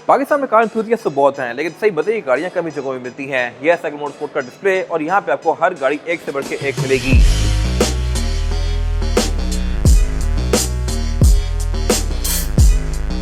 पाकिस्तान में car enthusiast तो बहुत हैं, लेकिन सही बताइए गाड़ियां कभी जगहों में मिलती हैं। यह साइकिल मोटरस्पोर्ट का डिस्प्ले और यहाँ पे आपको हर गाड़ी एक से बढ़ के एक मिलेगी।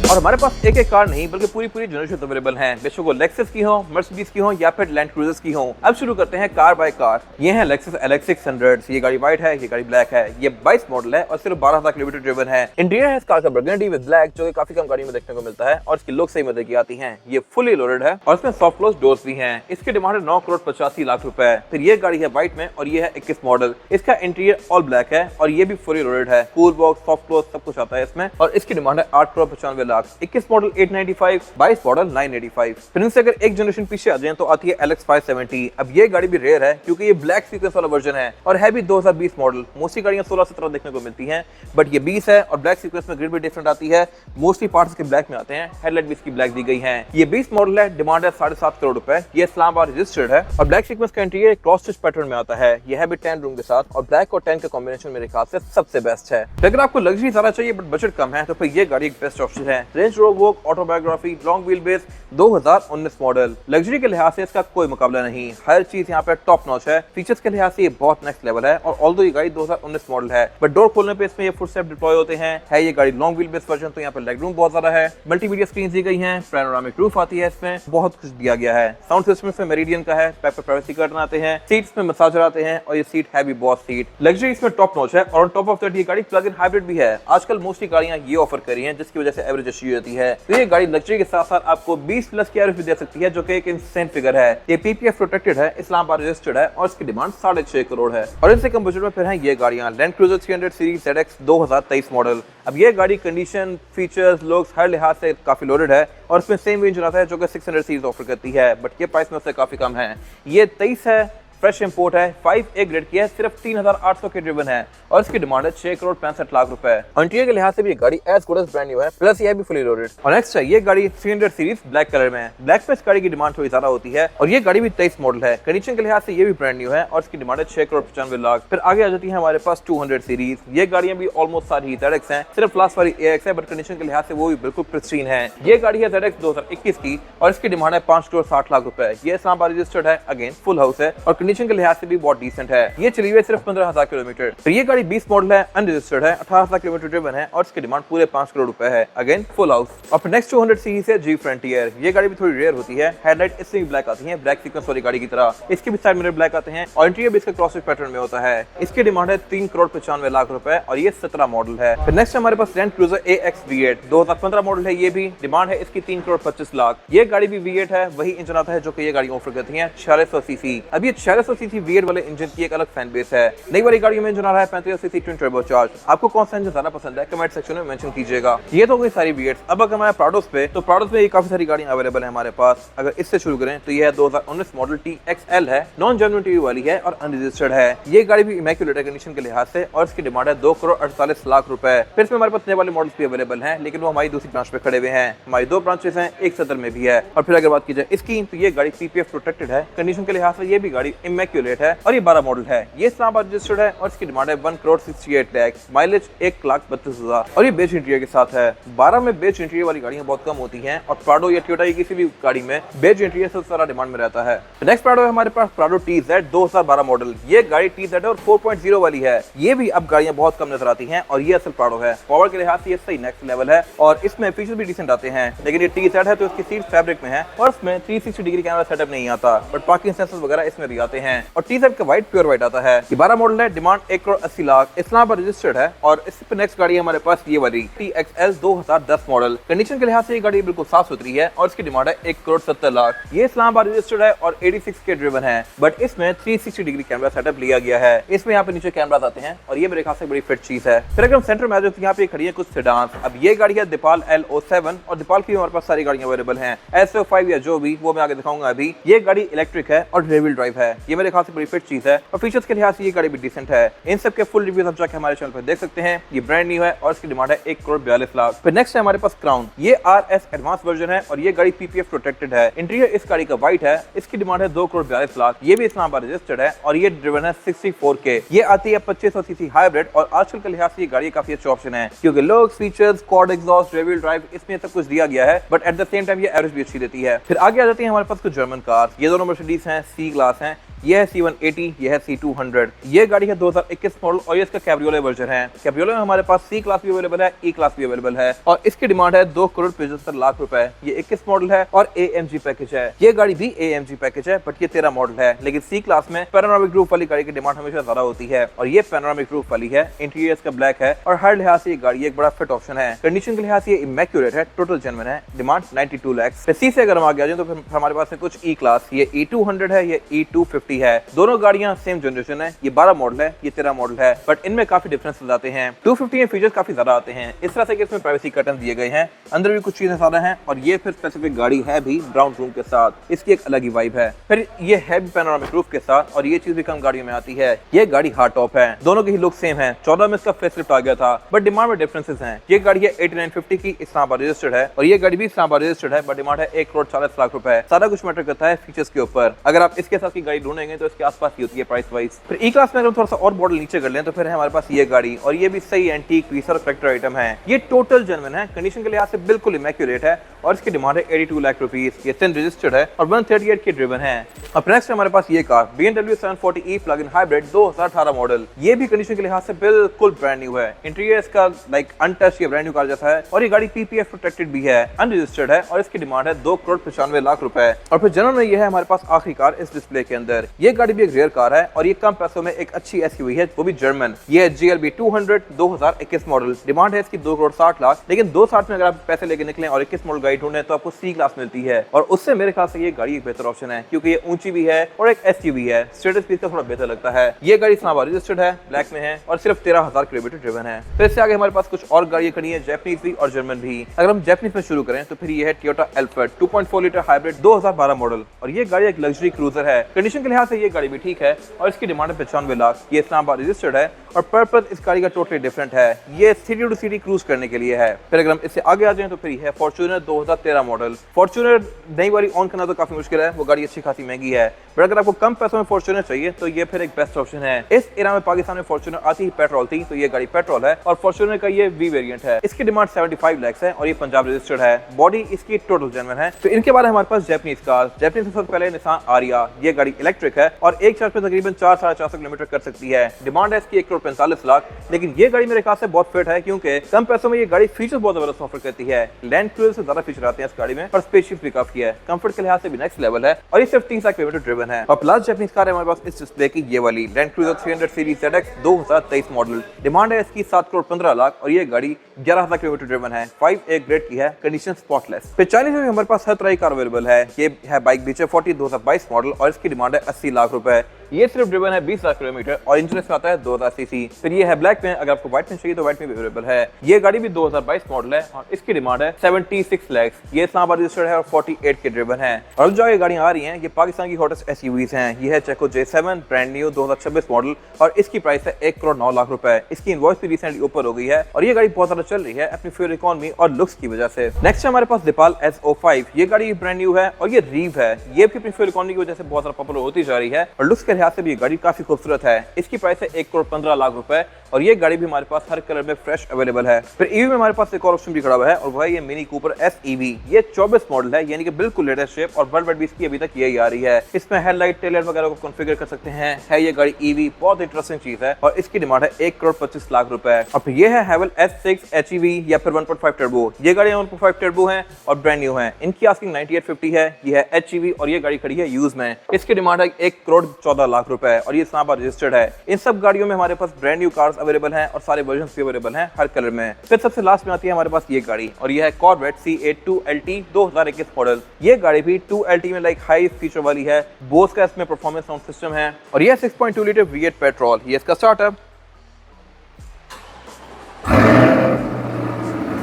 और हमारे पास एक एक कार नहीं बल्कि पूरी जनरेशन अवेलेबल हैं, बेशक वो लेक्सस की हो, मर्सिडीज की हो या फिर लैंड क्रूजर्स की हो। अब शुरू करते हैं कार बाय कार। ये है लेक्सस LX 600। ये गाड़ी व्हाइट है, ये गाड़ी ब्लैक है। ये 22 मॉडल है और सिर्फ 12,000 किलोमीटर ड्रिवन है। इंटीरियर है इस कार का बर्गंडी विद ब्लैक, जो काफी कम गाड़ियों में देखने को मिलता है और इसकी लुक सही मजे की आती है। ये फुली लोडेड है और इसमें सॉफ्ट क्लोज डोर्स भी हैं। इसकी डिमांड है 9,85,00,000 रुपए। फिर ये गाड़ी है व्हाइट में और ये है 21 मॉडल। इसका इंटीरियर ऑल ब्लैक है और ये भी फुली लोडेड है। कूल बॉक्स, सॉफ्ट क्लोज सब कुछ आता है इसमें और इसकी डिमांड है 8,95,00,000। 21 मॉडल 895, 22 मॉडल 985। फिर इनसे अगर एक जनरेशन पीछे आ जाए तो आती है LX 570। अब ये गाड़ी भी रेयर है क्योंकि ये ब्लैक सीक्वेंस वाला वर्जन है और है भी 2020 मॉडल। मोस्टली गाड़ियां 16-17 देखने को मिलती हैं, बट ये 20 है और ब्लैक सीक्वेंस में ग्रिड भी डिफरेंट आती है। मोस्टली पार्ट्स के ब्लैक में आते हैं, हेडलाइट भी इसकी ब्लैक दी गई है। ये 20 मॉडल है, डिमांड है 7.5 करोड़ रुपए। ये इस्लामाबाद रजिस्टर्ड है और ब्लैक सीक्वेंस का इंटीरियर क्रॉस स्टिच पैटर्न में आता है। यह है भी 10 रूम के साथ और ब्लैक और 10 का कॉम्बिनेशन मेरे ख्याल से सबसे बेस्ट है। अगर आपको लग्जरी ज्यादा चाहिए बट बजट कम है तो फिर ये गाड़ी एक बेस्ट ऑप्शन है। Range Rover Vogue autobiography long wheel base 2019 model. Luxury के लिहाज से इसका कोई मुकाबला नहीं, हर चीज यहाँ पे टॉप नॉच है। फीचर्स के लिहाज से ये बहुत नेक्स्ट लेवल है और ऑल्दो ये गाड़ी 2019 मॉडल है, बट डोर खोलने पे इसमें ये फुट स्टेप डिप्लॉय होते हैं। है ये गाड़ी लॉन्ग व्हील बेस वर्जन तो यहाँ पे लेग रूम बहुत ज्यादा है। मल्टीमीडिया स्क्रीन दी गई है, पैनोरामिक रूफ आती है, इसमें बहुत कुछ दिया गया है। साउंड सिस्टम इसमें मेरिडियन का है, बैक पे प्राइवेसी कर्टन आते हैं, सीट्स में मसाजर आते हैं और ये सीट है भी बॉस सीट। लग्जरी इसमें टॉप नॉच है और ऑन टॉप ऑफ दैट ये गाड़ी प्लग इन हाइब्रिड भी है। आजकल मोस्टली गाड़ियां ये ऑफर कर रही हैं जिसकी वजह से एवरेज अच्छी होती है। तो ये गाड़ी लग्जरी के साथ साथ आपको 20+ की एवरेज भी दे सकती है, जो कि एक इंसेंट फिगर है। ये PPF प्रोटेक्टेड है, इस्लामाबाद रजिस्टर्ड है और इसकी डिमांड 6.5 करोड़ है। और इनसे कम बजट में फिर हैं ये गाड़ियां land cruiser 300 series ZX 2023 model. अब ये गाड़ी कंडीशन, फीचर्स, लुक्स हर लिहाज से काफी लोडेड है और इसमें सेम इंजन आता है जो कि 600 सीरीज ऑफर करती है, बट ये प्राइस में उससे काफी कम है। ये 23 है, फ्रेश इंपोर्ट है, 5A ग्रेड की है, सिर्फ 3,800 के ड्रिवन है और इसकी डिमांड है 6,65,00,000 रुपए। इंटीरियर के लिहाज से भी ये गाड़ी as good as brand new है, प्लस ये भी फुली लोडेड। और नेक्स्ट है ये गाड़ी 300 सीरीज ब्लैक कलर में है। ब्लैक पे इस गाड़ी की डिमांड थोड़ी ज्यादा होती है और ये गाड़ी भी 23 मॉडल है। कंडीशन के लिहाज से ये भी ब्रांड न्यू है और इसकी डिमांड है 6,95,00,000। फिर आगे आ जाती है हमारे पास 200 सीरीज। ये गाड़ियां भी ऑलमोस्ट सारी ZX हैं, सिर्फ क्लास वाली AX है, बट कंडीशन के लिहाज से वो भी बिल्कुल प्रिस्टीन है। ये गाड़ी है ZX 2021 की और इसकी डिमांड है 5,60,00,000 रुपए। ये इस्लामाबाद रजिस्टर्ड है, अगेन फुल हाउस है और कंडीशन के लिहाज से भी बहुत डिसेंट है। ये चली हुई सिर्फ 15,000 किलोमीटर। फिर ये गाड़ी 20 मॉडल है, अनरजिस्टर्ड है, 18,000 किलोमीटर ड्रिवन है और इसकी डिमांड पूरे 5 करोड़ रुपए है, अगेन फुल हाउस। और फिर नेक्स्ट 200 सीरीज है Jeep Frontier। ये गाड़ी भी थोड़ी रेयर होती है, हेडलाइट इससे भी ब्लैक आती है, ब्लैक सीक्वेंस वाली गाड़ी की तरह। इसके भी साइड मिरर ब्लैक आते हैं और इंटीरियर भी इसका क्रॉस स्टिच पैटर्न में होता है। इसकी डिमांड है 3,95,00,000 रुपए और ये 17 मॉडल है। फिर नेक्स्ट हमारे पास Land Cruiser AX V8 2015 model है। ये भी डिमांड है इसकी 3,25,00,000। ये गाड़ी भी V8 है, वही इंजन आता है जो कि ये गाड़ी ऑफर करती है, 4600 सीसी। अब ये 4600 सीसी V8 वाले इंजन की एक अलग फैन बेस है। नई वाली गाड़ियों में इंजन आ रहा है 35 सीसी ट्विन टर्बो चार्ज। आपको कौन सा इंजन ज्यादा पसंद है कमेंट सेक्शन में मेंशन कीजिएगा। ये तो कोई सारी V8। अब अगर हमारे प्राडोस पे तो प्राडोस में ये काफी सारी गाड़ियां अवेलेबल है हमारे पास। अगर इससे शुरू करें तो ये है 2019 मॉडल TXL है, नॉन जेन्युइन टीवी वाली है और अनरजिस्टर्ड है। ये गाड़ी भी इमैक्युलेट है कंडीशन के लिहाज से और इसकी डिमांड है 2,48,00,000 रुपए। फिर इसमें हमारे पास नए वाले मॉडल्स भी अवेलेबल हैं, लेकिन वो हमारी दूसरी ब्रांच पे खड़े हुए हैं। हमारी 2 ब्रांचेस हैं, एक सदर में भी है। और फिर अगर बात की जाए इसकी तो ये गाड़ी PPF प्रोटेक्टेड है, कंडीशन के लिहाज से ये भी गाड़ी इमैक्युलेट है और ये 12 मॉडल है। ये इस्लामाबाद रजिस्टर्ड है और इसकी डिमांड है 1,68,00,000, माइलेज 1,32,000 और ये बेज इंटीरियर के साथ है। 12 में बेज इंटीरियर वाली गाड़ियां बहुत कम होती हैं और प्राडो या टोयोटा किसी भी गाड़ी में बेज इंटीरियर सबसे ज्यादा डिमांड में रहता है। नेक्स्ट प्राडो है हमारे पास प्राडो TZ 2012 मॉडल। ये गाड़ी TZ और 4.0 वाली है। ये भी अब गाड़ियां बहुत कम नजर आती हैं और ये असल प्राडो है। पावर के लिहाज से ये सही नेक्स्ट लेवल है और इसमें फीचर भी डिसेंट आते हैं, लेकिन ये TZ है तो इसकी सीट फैब्रिक में है और इसमें 360 डिग्री कैमरा सेटअप नहीं आता, बट पार्किंग सेंसर्स वगैरह इसमें भी आते हैं। और TZ का व्हाइट प्योर व्हाइट आता है। ये 12 मॉडल है, डिमांड 1,80,00,000, इस्लामाबाद रजिस्टर्ड है और इस पे नेक्स्ट गाड़ी हमारे पास ये वाली TXL 2010 मॉडल। कंडीशन के लिहाज से ये गाड़ी बिल्कुल साफ सुथरी है और इसकी डिमांड है 1,70,00,000। ये इस्लामाबाद रजिस्टर्ड है और 86 के ड्रिवन है, बट इसमें 360 डिग्री कैमरा सेटअप लिया गया है। इसमें यहाँ पे नीचे कैमरास आते हैं और ये मेरे ख्याल से बड़ी फिट चीज है। फिर अगर हम सेंटर में आ जाए तो यहाँ पे खड़ी है कुछ सेडान। अब ये गाड़ी है दीपाल L07 और दीपाल की हमारे पास सारी गाड़ियां अवेलेबल हैं, S05 या जो भी, वो मैं आगे दिखाऊंगा। अभी ये गाड़ी इलेक्ट्रिक है और रियर व्हील ड्राइव है। ये मेरे ख्याल से बड़ी फिट चीज है और फीचर्स के लिहाज से ये गाड़ी भी डिसेंट है। इन सब के फुल रिव्यूज आप जाके हमारे चैनल पर देख सकते हैं। ये ब्रांड न्यू है और इसकी डिमांड है 1,42,00,000। फिर नेक्स्ट है हमारे पास क्राउन। ये RS एडवांस वर्जन है और ये गाड़ी PPF प्रोटेक्टेड है। इंटीरियर इस गाड़ी का व्हाइट है। इसकी डिमांड है 2,42,00,000। ये भी इस्लामाबाद रजिस्टर्ड है और ये ड्रिवन है 64K। ये आती है 2500 सीसी हाइब्रिड और आजकल के लिहाज से ये गाड़ी काफी अच्छा ऑप्शन है क्योंकि looks, features, quad exhaust, rear wheel drive, इसमें सब कुछ दिया गया है, but at the same time ये एवरेज भी अच्छी देती है। फिर आगे आ जाती है हमारे पास कुछ जर्मन कार। ये दोनों मर्सिडीज हैं, C क्लास हैं। ये है C180, ये है C200। ये गाड़ी है 2021 मॉडल और ये इसका कैब्रियोले वर्जन है। कैब्रियोले में हमारे पास C क्लास भी अवेलेबल है, E क्लास भी अवेलेबल है और इसकी डिमांड है 2,75,00,000 रुपए। ये 21 मॉडल है और AMG पैकेज है। ये गाड़ी भी AMG पैकेज है बट ये 13 मॉडल है, लेकिन C क्लास में पैनोरामिक रूफ वाली गाड़ी की डिमांड हमेशा ज्यादा होती है और ये पैनोरामिक रूफ वाली है। इंटीरियर इसका ब्लैक है और हर लिहाज से ये गाड़ी एक बड़ा फिट ऑप्शन है। कंडीशन के लिहाज से ये इमैक्यूरेट है, टोटल जेन्युइन है। डिमांड 92 लाख। C से अगर हम आगे आ जाए तो फिर हमारे पास है कुछ E क्लास। ये E200 है, ये E250 है। दोनों गाड़ियां सेम जनरेशन है। ये 12 मॉडल है, ये 13 मॉडल है, बट इनमें काफी डिफरेंसेस आते हैं। 250 में फीचर्स काफी ज्यादा आते हैं, इस तरह से कि इसमें प्राइवेसी कर्टन दिए गए हैं, अंदर भी कुछ चीजें ज्यादा हैं और ये फिर स्पेसिफिक गाड़ी है भी ब्राउन रूम के साथ, इसकी एक अलग ही वाइब है। फिर ये है भी पैनोरामिक रूफ के साथ और ये चीज भी कम गाड़ियों में आती है। ये गाड़ी हार्ड टॉप है, दोनों के ही लुक सेम है। 14 में इसका फेसलिफ्ट आ गया था बट डिमांड में डिफरेंसेस हैं। ये गाड़ी है 8950 की, इस्लामाबाद रजिस्टर्ड है और ये गाड़ी भी इस्लामाबाद रजिस्टर्ड है बट डिमांड है 1,40,00,000 रुपए। सारा कुछ मैटर करता है फीचर्स के ऊपर। अगर आप इसके साथ की गाड़ी ढूंढेंगे तो इसके आसपास ही होती है प्राइस वाइज। फिर E क्लास में अगर हम थोड़ा सा और मॉडल नीचे कर लें तो फिर है हमारे पास ये गाड़ी और ये भी सही एंटीक पीस और कलेक्टर आइटम है। ये टोटल जेन्युइन है, कंडीशन के लिहाज से बिल्कुल इमैक्यूरेट है और इसकी डिमांड है 82 लाख रुपीस। ये सिंध रजिस्टर्ड है और 138 के ड्रिवन है। अब नेक्स्ट हमारे पास ये car BMW 740e plug-in hybrid 2018 model. ये भी कंडीशन के लिहाज से बिल्कुल ब्रांड न्यू है। इंटीरियर इसका लाइक अनटच्ड या ब्रांड न्यू कार जैसा है और ये गाड़ी PPF प्रोटेक्टेड भी है, अनरजिस्टर्ड है और इसकी डिमांड है 2,95,00,000 रुपए। और फिर जनरल में ये है हमारे पास आखिरी कार इस डिस्प्ले के अंदर। ये गाड़ी भी एक रेयर कार है और ये कम पैसों में एक अच्छी SUV है, वो भी जर्मन। ये है GLB 200 2021 मॉडल। डिमांड है इसकी 2,60,00,000, लेकिन 2,60 में अगर आप पैसे लेके निकलें और 21 मॉडल गाड़ी ढूंढें तो आपको C क्लास मिलती है और उससे मेरे ख्याल से ये गाड़ी एक बेहतर ऑप्शन है क्योंकि ये ऊंची भी है और एक SUV है। स्टेटस भी इसका थोड़ा बेहतर लगता है। ये गाड़ी इस्लामाबाद रजिस्टर्ड है, ब्लैक में है और सिर्फ 13,000 किलोमीटर ड्रिवन है। फिर इससे आगे हमारे पास कुछ और गाड़ियां खड़ी है, जापानीज भी और जर्मन भी। अगर हम जापानीज में शुरू करें तो फिर ये है Toyota Alford 2.4 litre hybrid 2012 model और ये गाड़ी एक लग्जरी क्रूजर है। कंडीशन के लिहाज से ये गाड़ी भी ठीक है और इसकी डिमांड है 95 लाख। ये इस्लामाबाद रजिस्टर्ड है और पर्पस इस गाड़ी का टोटली डिफरेंट है। ये सिटी टू सिटी क्रूज करने के लिए है। फिर अगर हम इससे आगे आ जाएं तो फिर है फॉर्च्यूनर 2013 मॉडल। फॉर्च्यूनर नई वाली ऑन करना तो काफी मुश्किल है, वो गाड़ी अच्छी खासी महंगी है, बट अगर आपको कम पैसों में फॉर्च्यूनर चाहिए तो ये फिर एक बेस्ट ऑप्शन है। इस एरा में पाकिस्तान में फॉर्च्यूनर आती ही पेट्रोल थी, तो ये गाड़ी पेट्रोल है और फॉर्च्यूनर का ये V वेरिएंट है। इसकी डिमांड 75 लाख है और ये पंजाब रजिस्टर्ड है। बॉडी इसकी टोटल जेन्युइन है। तो इनके बाद हमारे पास जापानीज कार। जापानीज में सबसे पहले निसान आरिया। ये गाड़ी इलेक्ट्रिक है और एक चार्ज पे तकरीबन 400-450 किलोमीटर कर सकती है। डिमांड है इसकी 1,45,00,000, लेकिन ये गाड़ी मेरे ख्याल से बहुत फिट है क्योंकि कम पैसों में ये गाड़ी फीचर्स बहुत जबरदस्त ऑफर करती है। लैंड क्रूजर से ज्यादा फीचर आते हैं इस गाड़ी में और स्पेसशिप भी काफी है। कंफर्ट के लिहाज से भी नेक्स्ट लेवल है और ये सिर्फ 3 लाख किलोमीटर ड्रिवन है। और प्लस जापानीज कार है हमारे पास इस डिस्प्ले की ये वाली land cruiser 300 series ZX 2023 model. Demand है इसकी 7,15,00,000 और ये गाड़ी 11,000 किलोमीटर ड्रिवन है। 5A ग्रेड की है, कंडीशन स्पॉटलेस। फिर चाइनीज में हमारे पास हर तरह की कार अवेलेबल है। ये है बाइक BJ40 2022 मॉडल और इसकी डिमांड है 80 लाख रुपए। ये सिर्फ ड्रिवन है 20 लाख किलोमीटर और इंजन इसमें आता है 2000 सीसी। फिर ये है ब्लैक में, अगर आपको व्हाइट में चाहिए तो व्हाइट में भी अवेलेबल है। ये गाड़ी भी 2022 मॉडल है और इसकी डिमांड है 76 लाख। ये इस्लामाबाद रजिस्टर्ड है और 48 के ड्रिवन है। और जो ये गाड़ियां आ रही हैं ये पाकिस्तान की हॉटेस्ट SUVs हैं। ये है चेको J7 ब्रांड न्यू 2026 मॉडल और इसकी प्राइस है 1,09,00,000 रुपए। इसकी इनवॉइस भी रिसेंटली ऊपर हो गई है और ये गाड़ी बहुत ज्यादा चल रही है अपनी फ्यूल इकोनॉमी और लुक्स की वजह से। नेक्स्ट है हमारे पास दीपाल S05। ये गाड़ी ब्रांड न्यू है और ये रीव है। ये भी अपनी फ्यूल इकोनॉमी की वजह से बहुत ज्यादा पॉपुलर होती जा रही है और लुक्स के लिहाज से भी ये गाड़ी काफी खूबसूरत है। इसकी प्राइस है 1,15,00,000 रुपए और ये गाड़ी भी हमारे पास हर कलर में फ्रेश अवेलेबल है। फिर EV में हमारे पास एक और ऑप्शन भी खड़ा हुआ है और वो है ये मिनी कूपर SEV। ये 24 मॉडल है, यानी कि बिल्कुल लेटेस्ट शेप और वर्ल्ड वाइड भी इसकी अभी तक यही आ रही है। इसमें हेडलाइट टेल लाइट वगैरह को कॉन्फ़िगर कर सकते हैं। है ये गाड़ी EV, बहुत इंटरेस्टिंग चीज है और इसकी डिमांड है 1,25,00,000 रुपए। और फिर ये है हैवल S6 HEV या फिर 1.5 टर्बो। ये गाड़ी 1.5 टर्बो है और ब्रांड न्यू है। इनकी आस्किंग 9850 है। ये है HEV और ये गाड़ी खड़ी है यूज में। इसकी डिमांड है 1,14,00,000 रुपए और ये इस्लामाबाद रजिस्टर्ड है। इन सब गाड़ियों में हमारे पास ब्रांड न्यू कार्स अवेलेबल हैं और सारे वर्जन भी अवेलेबल हैं हर कलर में। फिर सबसे लास्ट में आती है हमारे पास ये गाड़ी और ये है कॉर्वेट C82LT 2021 मॉडल। ये गाड़ी भी 2LT में लाइक हाई फीचर वाली है। बोस का इसमें परफॉर्मेंस साउंड सिस्टम है और ये 6.2 लीटर V8 पेट्रोल। ये इसका स्टार्टअप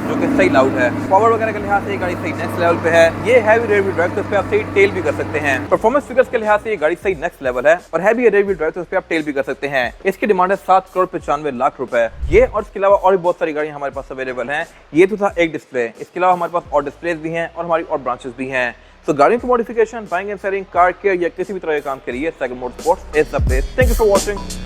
जो कि सही लाउड है। पावर वगैरह के लिहाज से ये गाड़ी सही नेक्स्ट लेवल पे है। ये हैवी रेयर व्हील ड्राइव, तो इस पे आप सही टेल भी कर सकते हैं। परफॉर्मेंस फिगर्स के लिहाज से ये गाड़ी सही नेक्स्ट लेवल है और हैवी रेयर व्हील ड्राइव, तो इस पे आप टेल भी कर सकते हैं। इसकी डिमांड है 7,95,00,000 रुपए। ये और इसके अलावा और भी बहुत सारी गाड़ियां हमारे पास अवेलेबल हैं। ये तो था एक डिस्प्ले, इसके अलावा हमारे पास और डिस्प्लेज भी हैं और हमारी और ब्रांचेस भी हैं। तो गाड़ियों की modification, buying and selling, car care या किसी भी तरह के काम के लिए cycle motorsports is the place. Thank you for watching.